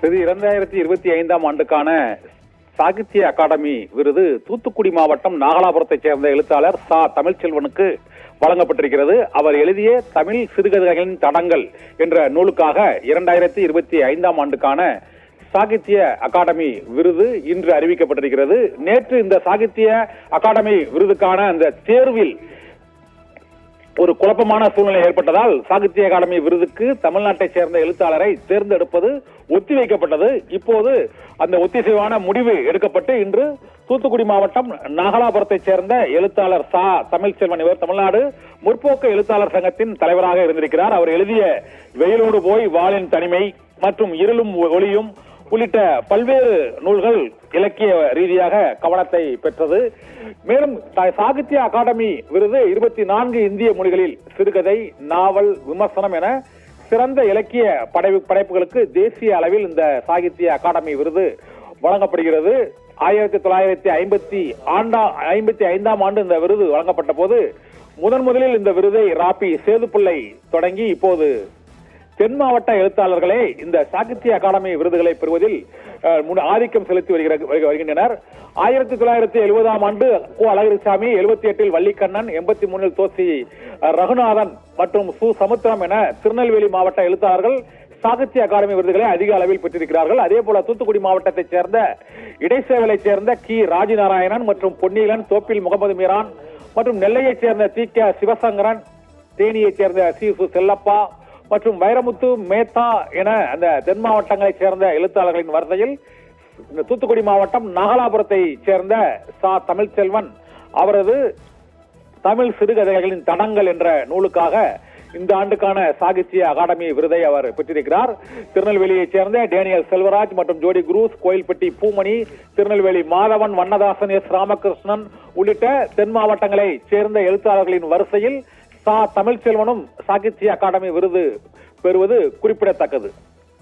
2025ஆம் ஆண்டுக்கான சாகித்ய அகாடமி விருது தூத்துக்குடி மாவட்டம் நாகலாபுரத்தைச் சேர்ந்த எழுத்தாளர் சா தமிழ்ச்செல்வனுக்கு வழங்கப்பட்டிருக்கிறது. அவர் எழுதிய தமிழ் சிறுகதைகளின் தடங்கள் என்ற நூலுக்காக 2025ஆம் ஆண்டுக்கான சாகித்ய அகாடமி விருது இன்று அறிவிக்கப்பட்டிருக்கிறது. நேற்று இந்த சாகித்ய அகாடமி விருதுக்கான அந்த தேர்வில் ஒரு குழப்பமான சூழ்நிலை ஏற்பட்டதால் சாகித்ய அகாடமி விருதுக்கு தமிழ்நாட்டை சேர்ந்த எழுத்தாளரை தேர்ந்தெடுப்பது ஒத்திவைக்கப்பட்டது. இப்போது அந்த ஒத்திசைவான முடிவு எடுக்கப்பட்டு இன்று தூத்துக்குடி மாவட்டம் நாகலாபுரத்தைச் சேர்ந்த எழுத்தாளர் சா தமிழ்ச்செல்வன், இவர் தமிழ்நாடு முற்போக்கு எழுத்தாளர் சங்கத்தின் தலைவராக இருந்திருக்கிறார். அவர் எழுதிய வெயிலோடு போய் வாளின் தனிமை மற்றும் இருளும் ஒளியும் உள்ளிட்ட பல்வேறு நூல்கள் இலக்கிய ரீதியாக கவனத்தை பெற்றது. மேலும் சாகித்ய அகாடமி விருது 24 இந்திய மொழிகளில் சிறுகதை, நாவல், விமர்சனம் என சிறந்த இலக்கிய படைப்புகளுக்கு தேசிய அளவில் இந்த சாகித்ய அகாடமி விருது வழங்கப்படுகிறது. 1955ஆம் ஆண்டு இந்த விருது வழங்கப்பட்ட போது முதலில் இந்த விருதை ராபி சேதுப்பிள்ளை தொடங்கி இப்போது தென் மாவட்ட எழுத்தாளர்களே இந்த சாகித்ய அகாடமி விருதுகளை பெறுவதில் ஆதிக்கம் செலுத்தி வருகின்றனர். 1970ஆம் ஆண்டு கு அழகிரிசாமி, 78இல் வள்ளிக்கண்ணன், 83இல் தோசி ரகுநாதன் மற்றும் சு சமுத்திரம் என திருநெல்வேலி மாவட்ட எழுத்தாளர்கள் சாகித்ய அகாடமி விருதுகளை அதிக அளவில் பெற்றிருக்கிறார்கள். அதே போல தூத்துக்குடி மாவட்டத்தைச் சேர்ந்த இடைச்சேவலைச் சேர்ந்த கி ராஜநாராயணன் மற்றும் பொன்னீலன், தோப்பில் முகமது மீரான் மற்றும் நெல்லையைச் சேர்ந்த தி க சிவசங்கரன், தேனியைச் சேர்ந்த சி சு செல்லப்பா மற்றும் வைரமுத்து, மேத்தா என அந்த தென் மாவட்டங்களைச் சேர்ந்த எழுத்தாளர்களின் வரிசையில் தூத்துக்குடி மாவட்டம் நாகலாபுரத்தை சேர்ந்த சா தமிழ்ச்செல்வன் அவரது தமிழ் சிறுகதைகளின் தடங்கள் என்ற நூலுக்காக இந்த ஆண்டுக்கான சாகித்ய அகாடமி விருதை அவர் பெற்றிருக்கிறார். திருநெல்வேலியைச் சேர்ந்த டேனியல் செல்வராஜ் மற்றும் ஜோடி குரூஸ், கோயில்பட்டி பூமணி, திருநெல்வேலி மாதவன், வண்ணதாசன், எஸ் ராமகிருஷ்ணன் உள்ளிட்ட தென் மாவட்டங்களை சேர்ந்த எழுத்தாளர்களின் வரிசையில் சா தமிழ்ச்செல்வனும் சாகித்ய அகாடமி விருது பெறுவது குறிப்பிடத்தக்கது.